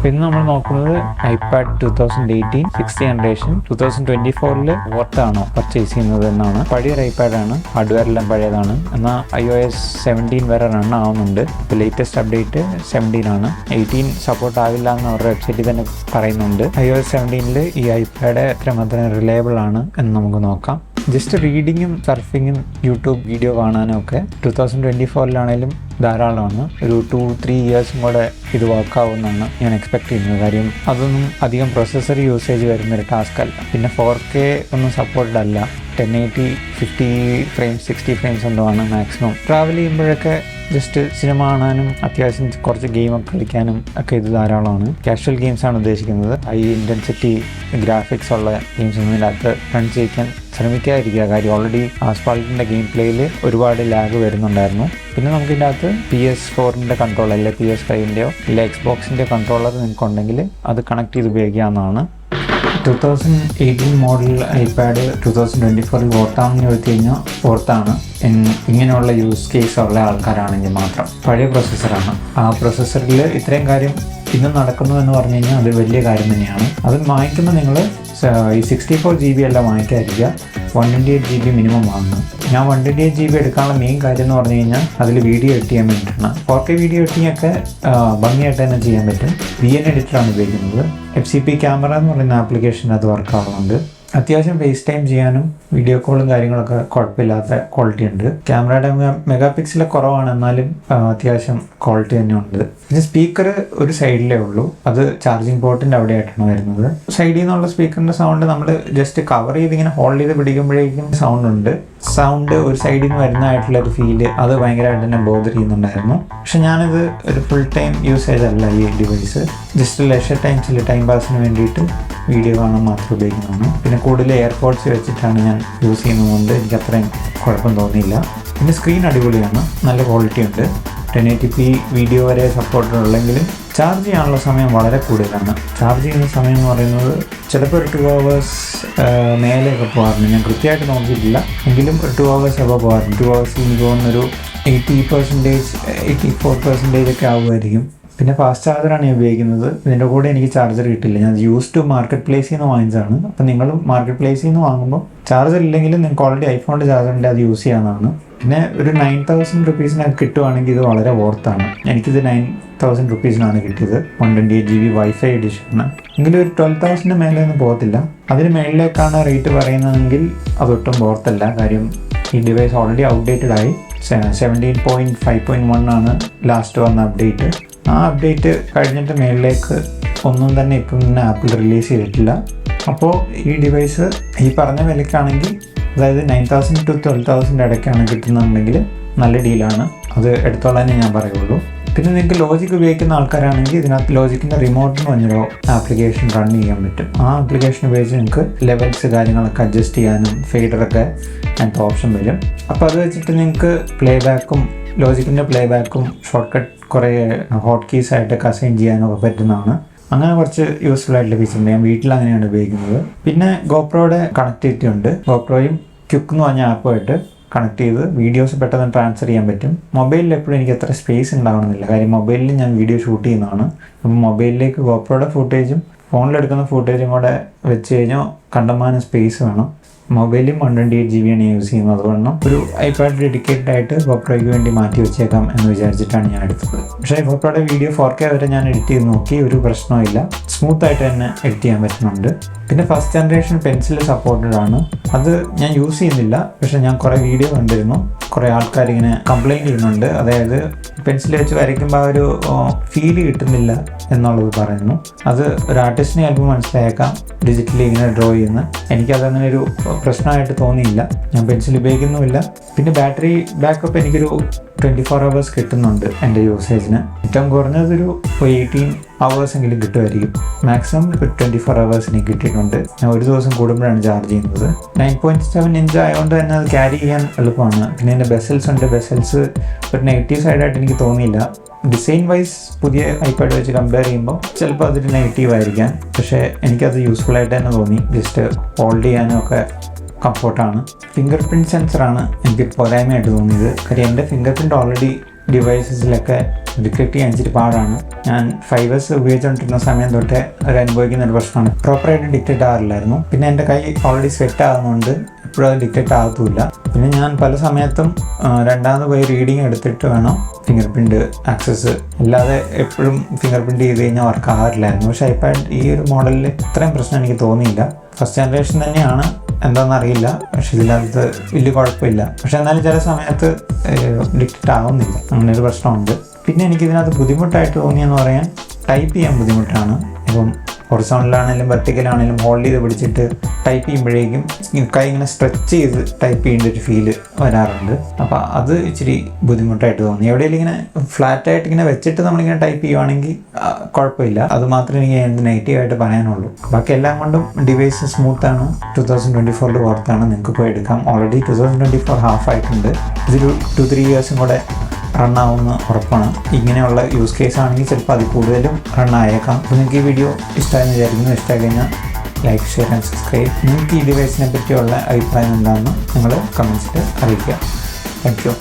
ഇന്ന് നമ്മൾ നോക്കുന്നത് ഐപാഡ് 2018 6th ജനറേഷൻ 2024 വർത്താണോ പർച്ചേസ് ചെയ്യുന്നത് എന്നാണ്. പഴയൊരു ഐപാഡാണ്, ഹാർഡ്വെയറെല്ലാം പഴയതാണ്, എന്നാൽ iOS 17 വരെ റൺ ആവുന്നുണ്ട്. ഇപ്പോൾ ലേറ്റസ്റ്റ് അപ്ഡേറ്റ് 17 ആണ്. 18 സപ്പോർട്ട് ആവില്ല എന്ന് അവരുടെ വെബ്സൈറ്റിൽ തന്നെ പറയുന്നുണ്ട്. iOS 17 ഈ ഐപാഡ് എത്രമാത്രം റിലയബിൾ ആണ് എന്ന് നമുക്ക് നോക്കാം. ജസ്റ്റ് റീഡിങ്ങും സർഫിങ്ങും യൂട്യൂബ് വീഡിയോ കാണാനും ഒക്കെ 2024 ധാരാളമാണ്. ഒരു 2-3 ഇയേഴ്സും കൂടെ ഇത് വർക്കാവുമെന്നാണ് ഞാൻ എക്സ്പെക്ട് ചെയ്യുന്നത്. കാര്യം അതൊന്നും അധികം പ്രൊസസ്സർ യൂസേജ് വരുന്നൊരു ടാസ്ക് അല്ല. പിന്നെ 4K ഒന്നും സപ്പോർട്ടഡ് അല്ല. 1080 50 ഫ്രെയിംസ് 60 ഫ്രെയിംസ് എന്തോ ആണ് മാക്സിമം. ട്രാവൽ ചെയ്യുമ്പോഴൊക്കെ ജസ്റ്റ് സിനിമ കാണാനും അത്യാവശ്യം കുറച്ച് ഗെയിമൊക്കെ കളിക്കാനും ഒക്കെ ഇത് ധാരാളമാണ്. കാഷ്വൽ ഗെയിംസാണ് ഉദ്ദേശിക്കുന്നത്. ഹൈ ഇൻറ്റൻസിറ്റി ഗ്രാഫിക്സ് ഉള്ള ഗെയിംസ് ഒന്നും ഇതിനകത്ത് റൺ ചെയ്യിക്കാൻ ശ്രമിക്കാതിരിക്കുക. കാര്യം ഓൾറെഡി ആസ്പാൾട്ടിൻ്റെ ഗെയിം പ്ലേയിൽ ഒരുപാട് ലാഗ് വരുന്നുണ്ടായിരുന്നു. പിന്നെ നമുക്ക് ഇതിൻ്റെ അകത്ത് PS4 കൺട്രോൾ അല്ലെ PS5 അല്ലെ Xbox കൺട്രോളർ നിങ്ങൾക്കുണ്ടെങ്കിൽ അത് കണക്ട് ചെയ്ത് ഉപയോഗിക്കാവുന്നതാണ്. 2018 മോഡൽ ഐപാഡ് 2024 ഓർത്താമെന്ന് ചോദിച്ചു കഴിഞ്ഞാൽ ഓർത്താണ്. ഇങ്ങനെയുള്ള യൂസ് കേസ് ഉള്ള ആൾക്കാരാണെങ്കിൽ മാത്രം. പഴയ പ്രൊസസ്സറാണ്. ആ പ്രൊസസ്സറിൽ ഇത്രയും കാര്യം ഇന്നും നടക്കുന്നു എന്ന് പറഞ്ഞു കഴിഞ്ഞാൽ അത് വലിയ കാര്യം തന്നെയാണ്. അത് വാങ്ങിക്കുമ്പോൾ നിങ്ങൾ ഈ 64 GB എല്ലാം വാങ്ങിക്കാതിരിക്കുക. 128 GB മിനിമം വാങ്ങണം. ഞാൻ 128 GB എടുക്കാനുള്ള മെയിൻ കാര്യം എന്ന് പറഞ്ഞു കഴിഞ്ഞാൽ അതിൽ വീഡിയോ എഡിറ്റ് ചെയ്യാൻ വേണ്ടിയിട്ടാണ്. 4K വീഡിയോ എഡിറ്റിംഗ് ഒക്കെ ഭംഗിയായിട്ട് തന്നെ ചെയ്യാൻ പറ്റും. VN എഡിറ്ററാണ് ഉപയോഗിക്കുന്നത്. FCP ക്യാമറ എന്ന് പറയുന്ന ആപ്ലിക്കേഷൻ അത് വർക്കാവുന്നുണ്ട്. അത്യാവശ്യം ഫേസ് ടൈം ചെയ്യാനും വീഡിയോ കോളും കാര്യങ്ങളൊക്കെ കുഴപ്പമില്ലാത്ത ക്വാളിറ്റി ഉണ്ട്. ക്യാമറയുടെ മെഗാ പിക്സൽ കുറവാണ്, എന്നാലും അത്യാവശ്യം ക്വാളിറ്റി തന്നെ ഉണ്ട്. പിന്നെ സ്പീക്കർ ഒരു സൈഡിലേ ഉള്ളൂ. അത് ചാർജിങ് പോർട്ടിൻ്റെ അവിടെ ആയിട്ടാണ് വരുന്നത്. സൈഡിൽ നിന്നുള്ള സ്പീക്കറിൻ്റെ സൗണ്ട് നമ്മൾ ജസ്റ്റ് കവർ ചെയ്ത് ഇങ്ങനെ ഹോൾഡ് ചെയ്ത് പിടിക്കുമ്പോഴേക്കും സൗണ്ട് ഉണ്ട്. സൗണ്ട് ഒരു സൈഡിൽ നിന്ന് വരുന്നതായിട്ടുള്ളൊരു ഫീല് അത് ഭയങ്കരമായിട്ട് തന്നെ ബോദർ ചെയ്യുന്നുണ്ടായിരുന്നു. പക്ഷെ ഞാനിത് ഒരു ഫുൾ ടൈം യൂസേജ് അല്ല ഈ ഡിവൈസ്. ജസ്റ്റ് ലെഷർ ടൈംസിൽ ടൈം പാസിന് വേണ്ടിയിട്ട് വീഡിയോ കാണാൻ മാത്രം ഉപയോഗിക്കുന്നതാണ്. പിന്നെ കൂടുതൽ എയർപോഡ്സ് വെച്ചിട്ടാണ് ഞാൻ യൂസ് ചെയ്യുന്നതുകൊണ്ട് എനിക്ക് അത്രയും കുഴപ്പം തോന്നിയില്ല. പിന്നെ സ്ക്രീൻ അടിപൊളിയാണ്, നല്ല ക്വാളിറ്റി ഉണ്ട്. 1080p വീഡിയോ വരെ സപ്പോർട്ടഡ് ഉള്ളെങ്കിലും ചാർജ് ചെയ്യാനുള്ള സമയം വളരെ കൂടുതലാണ്. ചാർജ് ചെയ്യുന്ന സമയം എന്ന് പറയുന്നത് ചിലപ്പോൾ ഒരു 2 hours മേലെയൊക്കെ പോകാറുണ്ട്. ഞാൻ കൃത്യമായിട്ട് നോക്കിയിട്ടില്ല, എങ്കിലും ഒരു 2 hours ഒക്കെ പോകാറുണ്ട്. 2 hours എനിക്ക് തോന്നുന്നൊരു 80% 84% ഒക്കെ ആവുമായിരിക്കും. പിന്നെ ഫാസ്റ്റ് ചാർജറാണ് ഞാൻ ഉപയോഗിക്കുന്നത്. ഇതിൻ്റെ കൂടെ എനിക്ക് ചാർജർ കിട്ടില്ല. ഞാൻ യൂസ് ടു മാർക്കറ്റ് പ്ലേസിൽ നിന്ന് വാങ്ങിച്ചതാണ്. അപ്പോൾ നിങ്ങളും മാർക്കറ്റ് പ്ലേസിൽ നിന്ന് വാങ്ങുമ്പോൾ ചാർജർ ഇല്ലെങ്കിലും നിങ്ങൾക്ക് ഓൾറെഡി ഐഫോണിൻ്റെ ചാർജറിൻ്റെ അത് യൂസ് ചെയ്യാവുന്നതാണ്. പിന്നെ ഒരു 9000 rupeesനൊക്കെ കിട്ടുവാണെങ്കിൽ ഇത് വളരെ വർത്താണ്. എനിക്കിത് 9000 rupeesനാണ് കിട്ടിയത്. 128 GB വൈഫൈ എഡിഷനാണ്. എങ്കിലും ഒരു 12,000 മേലെ ഒന്നും പോകത്തില്ല. അതിന് മേളിലേക്കാണ് റേറ്റ് പറയുന്നതെങ്കിൽ അതൊട്ടും വರ್ತല്ല. കാര്യം ഈ ഡിവൈസ് ഓൾറെഡി ഔട്ട്ഡേറ്റഡ് ആയി. 17.5.1 ആണ് ലാസ്റ്റ് വന്ന അപ്ഡേറ്റ്. ആ അപ്ഡേറ്റ് കഴിഞ്ഞിട്ട് മേളിലേക്ക് ഒന്നും തന്നെ ഇപ്പം തന്നെ ആപ്പിൾ റിലീസ് ചെയ്തിട്ടില്ല. അപ്പോൾ ഈ ഡിവൈസ് ഈ പറഞ്ഞ വിലക്കാണെങ്കിൽ, അതായത് 9000 to 12,000 ഇടയ്ക്കാണ് കിട്ടുന്നുണ്ടെങ്കിൽ നല്ല ഡീലാണ്. അത് എടുത്തോളാനേ ഞാൻ പറയുള്ളൂ. പിന്നെ നിങ്ങൾക്ക് ലോജിക് ഉപയോഗിക്കുന്ന ആൾക്കാരാണെങ്കിൽ ഇതിനകത്ത് ലോജിക്കിൻ്റെ റിമോട്ടിന് പറഞ്ഞൊരു ആപ്ലിക്കേഷൻ റൺ ചെയ്യാൻ പറ്റും. ആ ആപ്ലിക്കേഷൻ ഉപയോഗിച്ച് നിങ്ങൾക്ക് ലെവൽസ് കാര്യങ്ങളൊക്കെ അഡ്ജസ്റ്റ് ചെയ്യാനും ഫെയ്ഡറൊക്കെ അങ്ങനത്തെ ഓപ്ഷൻ വരും. അപ്പോൾ അത് വെച്ചിട്ട് നിങ്ങൾക്ക് പ്ലേബാക്കും ലോജിക്കിൻ്റെ പ്ലേബാക്കും ഷോർട്ട് കട്ട് കുറേ ഹോട്ട് കീസ് ആയിട്ടൊക്കെ അസൈൻ ചെയ്യാനൊക്കെ പറ്റുന്നതാണ്. അങ്ങനെ കുറച്ച് യൂസ്ഫുൾ ആയിട്ടുള്ള ഫീച്ചർ ഉണ്ട്. ഞാൻ വീട്ടിൽ അങ്ങനെയാണ് ഉപയോഗിക്കുന്നത്. പിന്നെ ഗോപ്രോയുടെ കണക്ടിവിറ്റി ഉണ്ട്. ഗോപ്രോയും ക്യുക്ക് എന്ന് പറഞ്ഞ ആപ്പുമായിട്ട് കണക്ട് ചെയ്ത് വീഡിയോസ് പെട്ടെന്ന് ട്രാൻസ്ഫർ ചെയ്യാൻ പറ്റും. മൊബൈലിൽ എപ്പോഴും എനിക്ക് അത്ര സ്പേസ് ഉണ്ടാവണമെന്നില്ല. കാര്യം മൊബൈലിൽ ഞാൻ വീഡിയോ ഷൂട്ട് ചെയ്യുന്നതാണ്. അപ്പം മൊബൈലിലേക്ക് ഗോപ്രോയുടെ ഫുട്ടേജും ഫോണിലെടുക്കുന്ന ഫുട്ടേജും കൂടെ വെച്ച് കഴിഞ്ഞാൽ കണ്ടമാനം സ്പേസ് വേണം. മൊബൈലും 128 GB ആണ് യൂസ് ചെയ്യുന്നത്. അതുകൊണ്ട് ഒരു ഐപാഡ് ഡെഡിക്കേറ്റഡ് ആയിട്ട് ഗോപ്രോയ്ക്ക് വേണ്ടി മാറ്റി വെച്ചേക്കാം എന്ന് വിചാരിച്ചിട്ടാണ് ഞാൻ എടുത്തത്. പക്ഷേ ഗോപ്രോയുടെ വീഡിയോ 4K വരെ ഞാൻ എഡിറ്റ് ചെയ്ത് നോക്കി, ഒരു പ്രശ്നമില്ല. സ്മൂത്തായിട്ട് തന്നെ എഡിറ്റ് ചെയ്യാൻ പറ്റുന്നുണ്ട്. പിന്നെ ഫസ്റ്റ് ജനറേഷൻ പെൻസിൽ സപ്പോർട്ടഡ് ആണ്. അത് ഞാൻ യൂസ് ചെയ്യുന്നില്ല, പക്ഷേ ഞാൻ കുറേ വീഡിയോ കണ്ടിരുന്നു. കുറേ ആൾക്കാർ ഇങ്ങനെ കംപ്ലയിൻറ്റ് ചെയ്യുന്നുണ്ട്. അതായത് പെൻസിൽ വെച്ച് വരയ്ക്കുമ്പോൾ ആ ഒരു ഫീല് കിട്ടുന്നില്ല എന്നുള്ളത് പറയുന്നു. അത് ഒരു ആർട്ടിസ്റ്റിനെ ചിലപ്പോൾ മനസ്സിലായേക്കാം ഡിജിറ്റലി ഇങ്ങനെ ഡ്രോ ചെയ്യുന്ന. എനിക്കതങ്ങനെ ഒരു പ്രശ്നമായിട്ട് തോന്നിയില്ല. ഞാൻ പെൻസിൽ ഉപയോഗിക്കുന്നുമില്ല. പിന്നെ ബാറ്ററി ബാക്കപ്പ് എനിക്കൊരു 24 hours കിട്ടുന്നുണ്ട് എൻ്റെ യൂസേജിന്. ഏറ്റവും കുറഞ്ഞതൊരു 18 hours എങ്കിലും കിട്ടുമായിരിക്കും. മാക്സിമം ഒരു 24 hours എനിക്ക് കിട്ടിയിട്ടുണ്ട്. ഞാൻ ഒരു ദിവസം കൂടുമ്പോഴാണ് ചാർജ് ചെയ്യുന്നത്. 9.7 inch ആയതുകൊണ്ട് തന്നെ അത് ക്യാരി ചെയ്യാൻ എളുപ്പമാണ്. പിന്നെ എൻ്റെ ബെസൽസ് ഉണ്ട്. ബെസൽസ് ഒരു നെഗറ്റീവ് സൈഡായിട്ട് എനിക്ക് തോന്നിയില്ല. ഡിസൈൻ വൈസ് പുതിയ ഐപാഡ് വെച്ച് കമ്പയർ ചെയ്യുമ്പോൾ ചിലപ്പോൾ അതൊരു നെഗറ്റീവ് ആയിരിക്കാം. പക്ഷേ എനിക്കത് യൂസ്ഫുൾ ആയിട്ട് തന്നെ തോന്നി. ജസ്റ്റ് ഹോൾഡ് ചെയ്യാനും ഒക്കെ കംഫോർട്ടാണ്. ഫിംഗർ പ്രിൻറ്റ് സെൻസറാണ് എനിക്ക് പോരായ്മയായിട്ട് തോന്നിയത്. കാര്യം എൻ്റെ ഫിംഗർ പ്രിൻറ്റ് ഓൾറെഡി ഡിവൈസസിലൊക്കെ ഡിറ്റക്ട് ചെയ്യാൻ ഇച്ചിരി പാടാണ്. ഞാൻ 5 years ഉപയോഗിച്ചുകൊണ്ടിരുന്ന സമയം തൊട്ടേ ഒരു അനുഭവിക്കുന്ന ഒരു പ്രശ്നമാണ്. പ്രോപ്പറായിട്ട് ഡിറ്റക്ട് ആകില്ലായിരുന്നു. പിന്നെ എൻ്റെ കൈ ഓൾറെഡി സ്വെറ്റ് ആകുന്നതുകൊണ്ട് ഇപ്പോഴും അത് ഡിറ്റക്ട് ആകത്തുമില്ല. പിന്നെ ഞാൻ പല സമയത്തും രണ്ടാമത് പോയി റീഡിങ് എടുത്തിട്ട് വേണം ഫിംഗർ പ്രിൻറ്റ് ആക്സസ്, അല്ലാതെ എപ്പോഴും ഫിംഗർ പ്രിൻറ്റ് ചെയ്ത് കഴിഞ്ഞാൽ വർക്ക് ആകാറില്ലായിരുന്നു. പക്ഷേ ഐപാഡ് ഈ ഒരു മോഡലിൽ ഇത്രയും പ്രശ്നം എനിക്ക് തോന്നിയില്ല. ഫസ്റ്റ് ജനറേഷൻ തന്നെയാണ്, എന്താണെന്നറിയില്ല. പക്ഷെ ഇതിനകത്ത് വലിയ കുഴപ്പമില്ല. പക്ഷെ എന്നാലും ചില സമയത്ത് ഡിറ്റക്റ്റ് ആവുന്നില്ല, അങ്ങനെ ഒരു പ്രശ്നമുണ്ട്. പിന്നെ എനിക്കിതിനകത്ത് ബുദ്ധിമുട്ടായിട്ട് തോന്നിയെന്ന് പറയാൻ ടൈപ്പ് ചെയ്യാൻ ബുദ്ധിമുട്ടാണ്. ഇപ്പം ഹൊറിസോണ്ടലാണെങ്കിലും വെർട്ടിക്കലാണെങ്കിലും ഹോൾഡ് ചെയ്ത് പിടിച്ചിട്ട് ടൈപ്പ് ചെയ്യുമ്പോഴേക്കും കൈ ഇങ്ങനെ സ്ട്രെച്ച് ചെയ്ത് ടൈപ്പ് ചെയ്യേണ്ട ഒരു ഫീല് വരാറുണ്ട്. അപ്പോൾ അത് ഇച്ചിരി ബുദ്ധിമുട്ടായിട്ട് തോന്നി. എവിടെയെങ്കിലും ഇങ്ങനെ ഫ്ലാറ്റായിട്ട് ഇങ്ങനെ വെച്ചിട്ട് നമ്മളിങ്ങനെ ടൈപ്പ് ചെയ്യുവാണെങ്കിൽ കുഴപ്പമില്ല. അത് മാത്രമേ എനിക്ക് നെഗറ്റീവായിട്ട് പറയാനുള്ളൂ. ബാക്കി എല്ലാം കൊണ്ടും ഡിവൈസ് സ്മൂത്താണ്. 2024 പുറത്താണ്, നിങ്ങൾക്ക് പോയി എടുക്കാം. ഓൾറെഡി 2024 ഹാഫ് ആയിട്ടുണ്ട്. ഇതൊരു 2-3 years കൂടെ റണ്ണാവുന്ന ഉറപ്പാണ്. ഇങ്ങനെയുള്ള യൂസ് കേസ് ആണെങ്കിൽ ചിലപ്പോൾ അതിൽ കൂടുതലും റണ്ണായേക്കാം. അപ്പോൾ നിങ്ങൾക്ക് ഈ വീഡിയോ ഇഷ്ടമായെന്ന് വിചാരിക്കുന്നു. ഇഷ്ടമായി കഴിഞ്ഞാൽ ലൈക്ക്, ഷെയർ ആൻഡ് സബ്സ്ക്രൈബ്. നിങ്ങൾക്ക് ഈ ഡിവൈസിനെ പറ്റിയുള്ള അഭിപ്രായം എന്താണെന്ന് നിങ്ങൾ കമൻസിൽ അറിയിക്കുക. Thank you.